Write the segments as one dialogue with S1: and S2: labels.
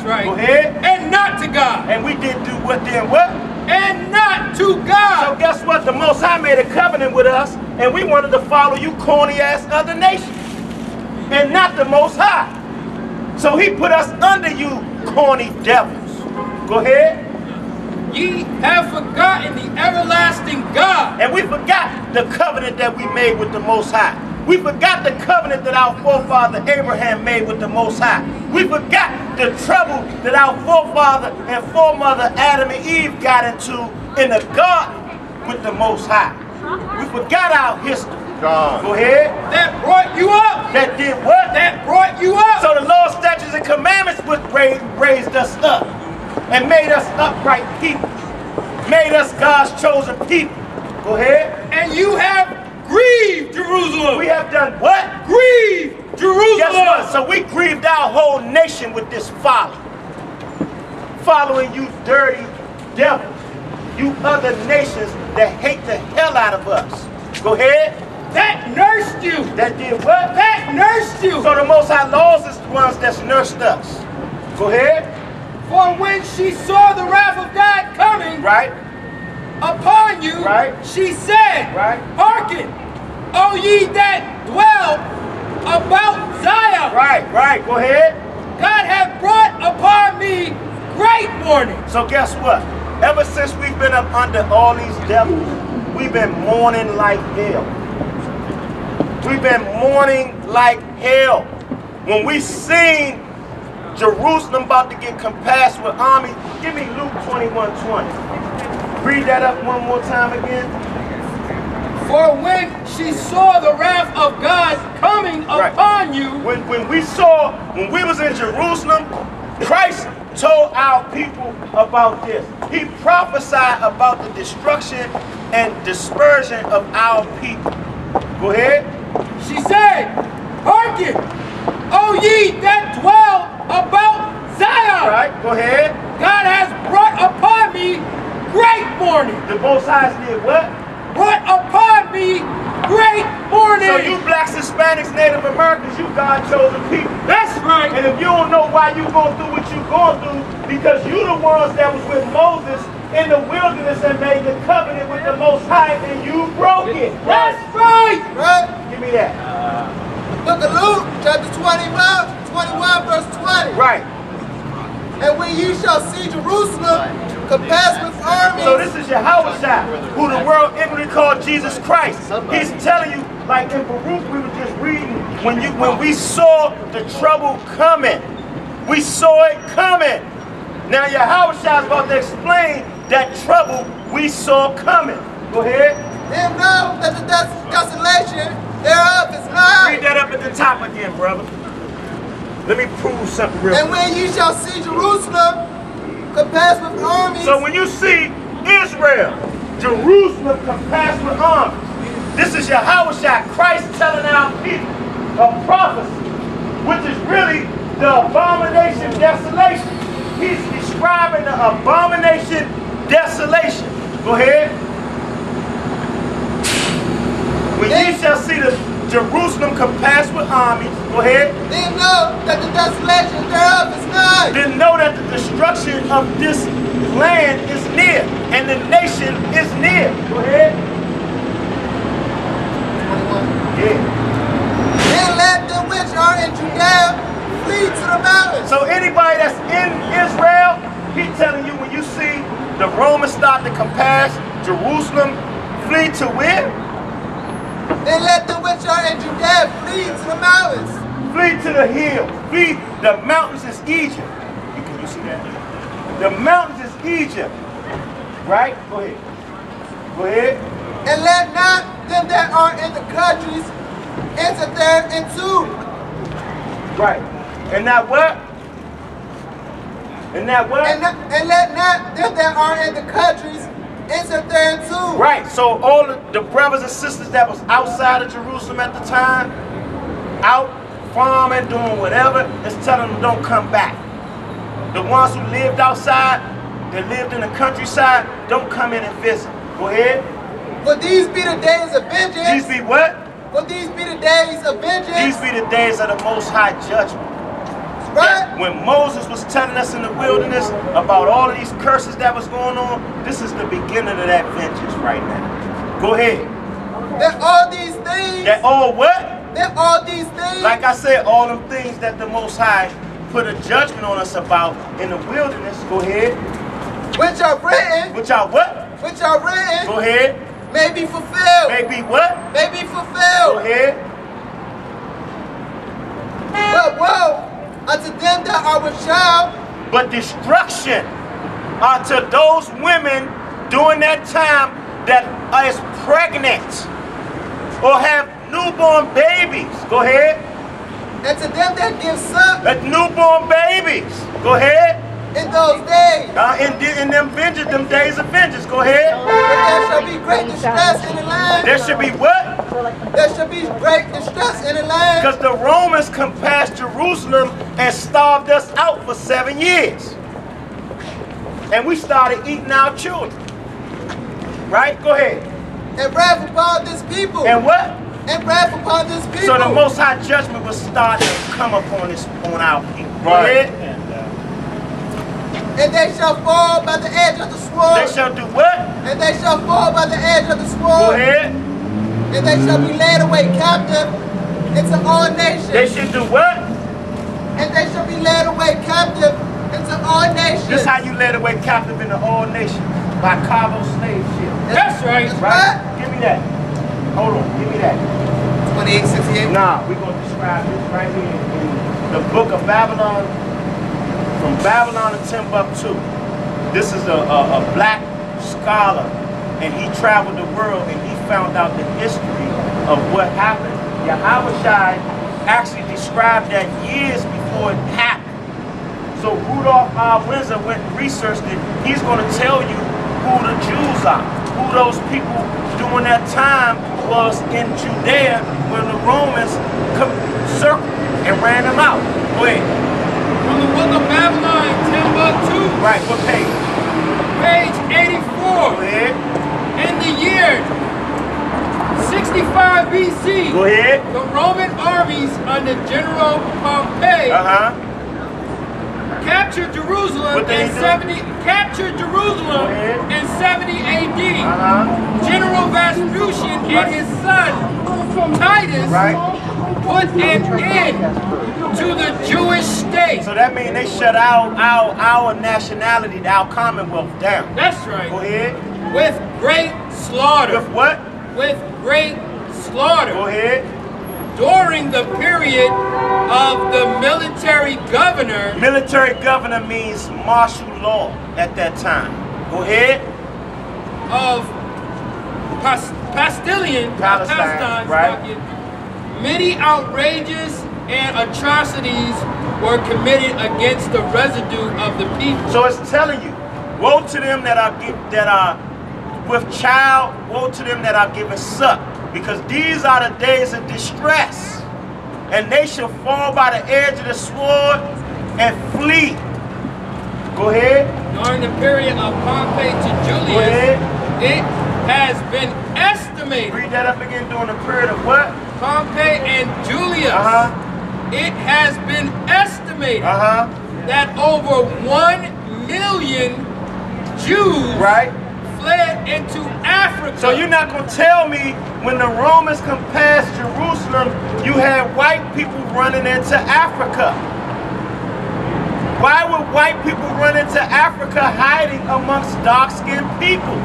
S1: right.
S2: Go ahead.
S1: And not to God.
S2: And we did do what then what?
S1: And not to God.
S2: So guess what? The Most High made a covenant with us, and we wanted to follow you corny-ass other nations, and not the Most High. So he put us under you corny devils. Go ahead.
S1: Ye have forgotten the everlasting God.
S2: And we forgot the covenant that we made with the Most High. We forgot the covenant that our forefather Abraham made with the Most High. We forgot the trouble that our forefather and foremother Adam and Eve got into in the garden with the Most High. We forgot our history.
S3: God.
S2: Go ahead.
S1: That brought you up.
S2: That did what?
S1: That brought you up.
S2: So the law, statutes, and commandments raised us up and made us upright people. Made us God's chosen people. Go ahead.
S1: And you have grieved Jerusalem.
S2: We have done what?
S1: Grieved Jerusalem.
S2: Guess what? So we grieved our whole nation with this folly. Following you dirty devils. You other nations that hate the hell out of us. Go ahead.
S1: That nursed you.
S2: That did what?
S1: That nursed you.
S2: So the Most High laws is the ones that's nursed us. Go ahead.
S1: For when she saw the wrath of God coming,
S2: right,
S1: upon you,
S2: right,
S1: she said,
S2: right,
S1: hearken, O ye that dwell about Zion.
S2: Right, go ahead.
S1: God hath brought upon me great mourning.
S2: So guess what? Ever since we've been up under all these devils, we've been mourning like hell. We've been mourning like hell. When we seen Jerusalem about to get compassed with armies, give me Luke 21:20. Read that up one more time again.
S1: For when she saw the wrath of God coming upon you.
S2: When we was in Jerusalem, Christ told our people about this. He prophesied about the destruction and dispersion of our people. Go ahead.
S1: She said, hearken, O ye that dwell about Zion.
S2: Right, go ahead.
S1: God has brought upon me great mourning.
S2: The Most High did what?
S1: Brought upon me great mourning.
S2: So you blacks, Hispanics, Native Americans, you God-chosen people.
S1: That's right.
S2: And if you don't know why you going through what you going through, because you the ones that was with Moses in the wilderness and made the covenant with the Most High, and you broke it.
S1: That's right.
S4: Right?
S2: Give me that.
S4: Book of Luke, chapter 21, verse 20.
S2: Right.
S4: And when ye shall see Jerusalem compassed with armies.
S2: So this is Yahweh, who the world ignorantly called Jesus Christ. He's telling you, like in Baruch we were just reading, when we saw the trouble coming, we saw it coming. Now Yahweh is about to explain that trouble we saw coming. Go ahead.
S4: Then know that the desolation thereof is nigh.
S2: Read that up at the top again, brother. Let me prove something real quick.
S4: And when ye shall see Jerusalem compassed with armies.
S2: So when you see Israel, Jerusalem compassed with armies, this is Yahweh, Christ telling our people a prophecy, which is really the abomination desolation. He's describing the abomination desolation. Go ahead. When ye shall see the Jerusalem compassed with armies, go ahead.
S4: Then know that the desolation thereof is nigh.
S2: Then know that the destruction of this land is near, and the nation is near. Go ahead.
S4: 21.
S2: Yeah.
S4: Then let them which are in Judea flee to the mountains.
S2: So anybody that's in Israel, he's telling you when you see the Romans start to compass Jerusalem, flee to where?
S4: Then let them which are in Judea flee to the mountains.
S2: Flee to the hills. Flee. The mountains is Egypt. Can you see that? The mountains is Egypt. Right? Go ahead. Go ahead.
S4: And let not them that are in the countries enter thereinto.
S2: Right. And that what? And that what?
S4: And let not them that are in the countries enter thereinto.
S2: Right. So all the brothers and sisters that was outside of Jerusalem at the time, out farming, doing whatever, is telling them don't come back. The ones who lived outside, that lived in the countryside, don't come in and visit. Go ahead.
S4: For these be the days of vengeance.
S2: These be what?
S4: For these be the days of vengeance.
S2: These be the days of the Most High judgment.
S4: Right?
S2: When Moses was telling us in the wilderness about all of these curses that was going on, this is the beginning of that vengeance right now. Go ahead.
S4: That all these things.
S2: That all what?
S4: That all these things.
S2: Like I said, all them things that the Most High put a judgment on us about in the wilderness. Go ahead.
S4: Which are written.
S2: Which are what?
S4: Which are written.
S2: Go ahead.
S4: May be fulfilled.
S2: May be what?
S4: May be fulfilled.
S2: Go ahead.
S4: But woe unto them that are with child.
S2: But destruction unto those women during that time that is pregnant or have newborn babies. Go ahead.
S4: And to them that give suck.
S2: That newborn babies. Go ahead.
S4: In those days.
S2: In them vengeance, them days of vengeance. Go ahead.
S4: But there shall be great distress in the land.
S2: There should be what?
S4: There shall be great distress in the land.
S2: Because the Romans compassed Jerusalem and starved us out for 7 years. And we started eating our children. Right? Go ahead.
S4: And wrath upon this people.
S2: And what?
S4: And wrath upon this people.
S2: So the Most High judgment was starting to come upon our people. Go
S1: Right.
S2: ahead.
S4: And they shall fall by the edge of the sword.
S2: They shall do what?
S4: And they shall fall by the edge of the sword.
S2: Go ahead.
S4: And they shall be led away captive into all nations.
S2: They should do what?
S4: And they shall be led away captive into all nations.
S2: This is how you led away captive into all nations. By cargo slave ship.
S1: That's right.
S2: Right? Give me that. Hold on. Give me that.
S4: 2868.
S2: Nah, we're going to describe this right here in the book of Babylon. From Babylon to Timbuktu. This is a black scholar, and he traveled the world and he found out the history of what happened. Yahweh actually described that years before it happened. So Rudolph R. Windsor went and researched it. He's going to tell you who the Jews are, who those people during that time was in Judea when the Romans circled and ran them out. Go ahead.
S1: From the book of Babylon, Timbuktu.
S2: Right, what page?
S1: Page 84.
S2: Go ahead.
S1: In the year 65 BC,
S2: Go ahead.
S1: the Roman armies under General Pompey captured Jerusalem in 70 AD. General Vespucian and his son Titus put an end to the Jewish state.
S2: So that means they shut our nationality, our commonwealth down.
S1: That's right.
S2: Go ahead.
S1: With great slaughter.
S2: With what?
S1: With great slaughter.
S2: Go ahead.
S1: During the period of the military governor.
S2: Military governor means martial law at that time. Go ahead.
S1: Of Palestine,
S2: right.
S1: Many outrageous and atrocities were committed against the residue of the people.
S2: So it's telling you, woe to them that are with child, woe to them that are giving suck, because these are the days of distress, and they shall fall by the edge of the sword and flee. Go ahead.
S1: During the period of Pompey to Julius, it has been estimated.
S2: Read that up again. During the period of what?
S1: Pompey and Julius. It has been estimated that over 1 million Jews fled into Africa.
S2: So you're not going to tell me when the Romans compassed Jerusalem, you had white people running into Africa. Why would white people run into Africa hiding amongst dark-skinned people?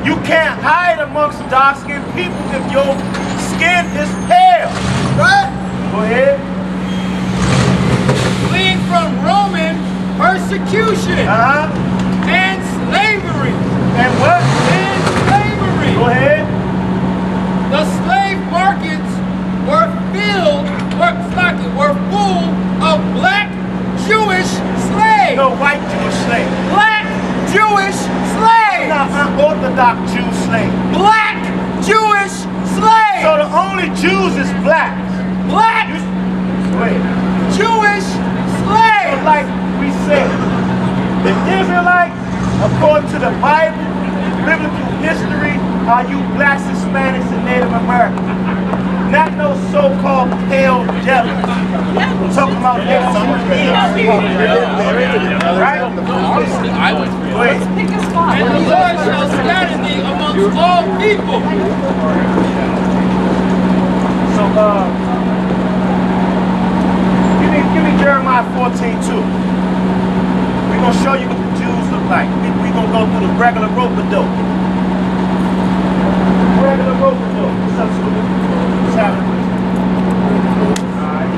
S2: You can't hide amongst dark-skinned people if your skin is pale. Right? Go ahead.
S1: Fleeing from Roman persecution and slavery.
S2: And what?
S1: And slavery.
S2: Go ahead.
S1: The slave markets were full of black Jewish slaves.
S2: No, white Jewish slaves.
S1: Black Jewish slaves.
S2: Not unorthodox Jewish slaves.
S1: Black Jewish slaves.
S2: So the only Jews is black.
S1: Black Jewish slaves.
S2: So like we said, the Israelites, according to the Bible, biblical history, are you blacks, Hispanics, and Native Americans. Not no so-called pale devils. Talking about their right? Go ahead.
S1: And the Lord shall scatter thee amongst all people.
S2: So, give me Jeremiah 14:2. We're going to show you what the Jews look like. We're going to go through the regular rope-a-dope. Regular rope-a-dope. What's up, Susan? What's happening? Alright.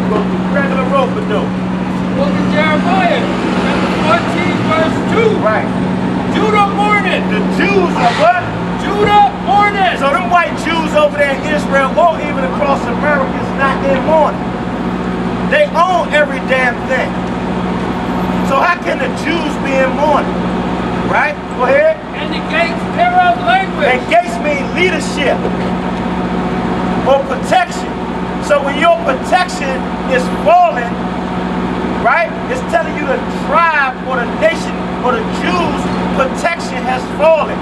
S2: Go through regular rope-a-dope.
S1: Book of Jeremiah, chapter 14, verse 2.
S2: Right.
S1: Judah mourning.
S2: The Jews are what?
S1: Judah mourning.
S2: So them white Jews over there in Israel or even across America is not in mourning. They own every damn thing. So how can the Jews be in mourning? Right? Go ahead.
S1: And the gates thereof language.
S2: And gates mean leadership or protection. So when your protection is falling, right, it's telling you the tribe or the nation or the Jews' protection has fallen.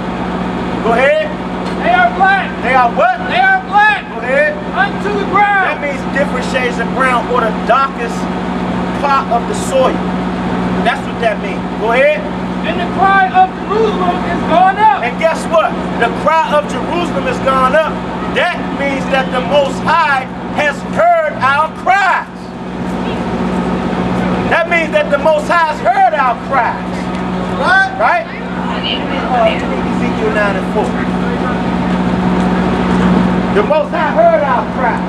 S2: Go ahead.
S1: They are black.
S2: They are what?
S1: They are black.
S2: Go ahead.
S1: Unto the ground.
S2: That means different shades of brown or the darkest part of the soil. That's what that means. Go ahead.
S1: And the cry of Jerusalem is gone up.
S2: And guess what? The cry of Jerusalem is gone up. That means that the Most High has heard our cries. That means that the Most High has heard our cries. Right? Right? Ezekiel 9 and 4. The Most High heard our cries.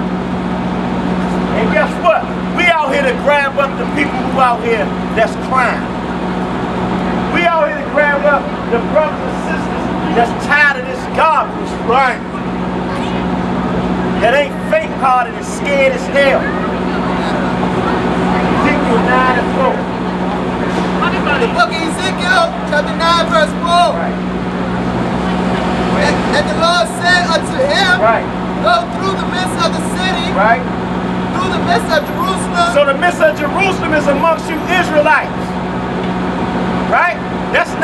S2: And guess what? We out here to grab up the people who out here that's crying. We out here to grab up the brothers and sisters that's tired of this garbage. Right. That ain't faint-hearted and scared as hell. Ezekiel 9 and 4.
S4: The book of Ezekiel, chapter 9, verse 4.
S2: Right.
S4: And the Lord said unto him,
S2: Right.
S4: go through the midst of the city,
S2: Right.
S4: through the midst of Jerusalem.
S2: So the midst of Jerusalem is amongst you Israelites. Right?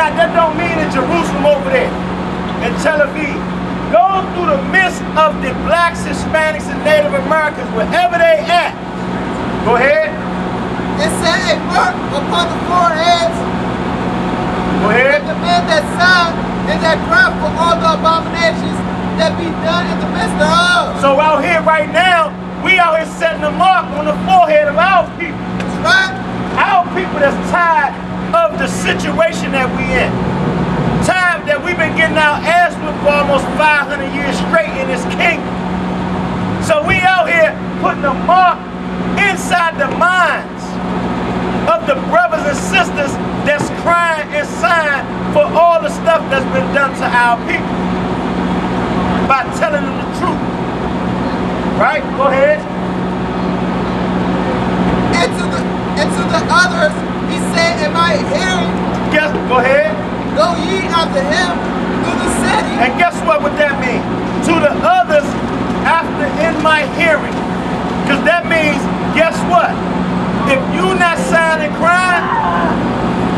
S2: That don't mean in Jerusalem over there. In Tel Aviv. Go through the midst of the blacks, Hispanics, and Native Americans, wherever they at. Go ahead.
S4: It said a mark upon the foreheads
S2: Go ahead.
S4: of the men that sign and that cry for all the abominations that be done in the midst thereof.
S2: So out here right now, we out here setting a mark on the forehead of our people.
S4: That's right.
S2: Our people that's tired of the situation that we in. Tired that we've been getting our ass whipped for almost 500 years straight in this kingdom. So we out here putting a mark inside the minds of the brothers and sisters that's crying and sighing for all the stuff that's been done to our people by telling them the truth. Right? Go ahead.
S4: And to the others, he said in my hearing,
S2: Yes, go ahead.
S4: go ye after him through the city.
S2: And guess what would that mean? To the others after in my hearing. Because that means, guess what? If you not sighing and crying,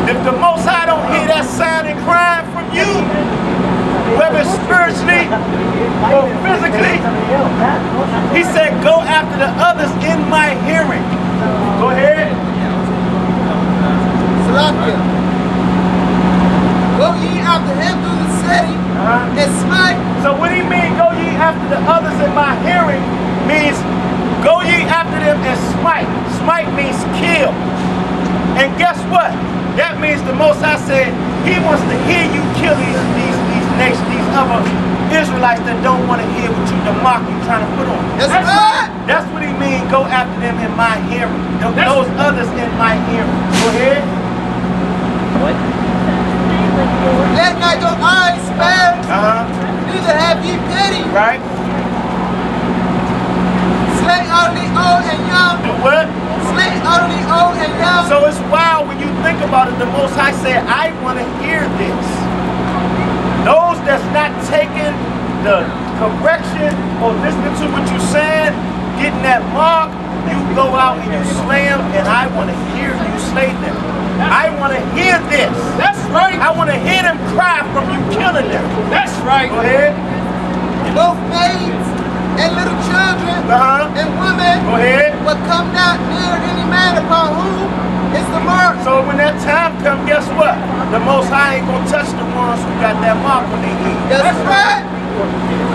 S2: if the Most High don't hear that sighing and crying from you, whether spiritually or physically, he said, go after the others in my hearing. Go ahead.
S4: Salakia. Go ye after him through the city and smite.
S2: So what he mean, go ye after the others in my hearing, means go ye after them and smite. Smite means kill. And guess what? That means the Most High said he wants to hear you kill these nations, these other Israelites that don't want to hear what you, the mark you trying to put on.
S4: That's right.
S2: That's what he mean, go after them in my hearing. Those others in my hearing. Go ahead.
S3: What?
S4: Let not your eyes spare, neither have ye pity.
S2: Right.
S4: Slay utterly old and young.
S2: Do what?
S4: Slay utterly old and young.
S2: So it's wild when you think about it. The Most High said, I want to hear this. Those that's not taking the correction or listening to what you're saying, getting that mark, you go out and you slay them, and I want to hear you slay them. I want to hear this.
S1: That's right.
S2: I want to hear them cry from you killing them.
S1: That's right.
S2: Go ahead.
S4: Both maids and little children and women
S2: Go ahead.
S4: will come not near any man upon whom is the mark.
S2: So when that time comes, guess what? The Most High ain't gonna touch the ones who got that mark on their head.
S4: That's right.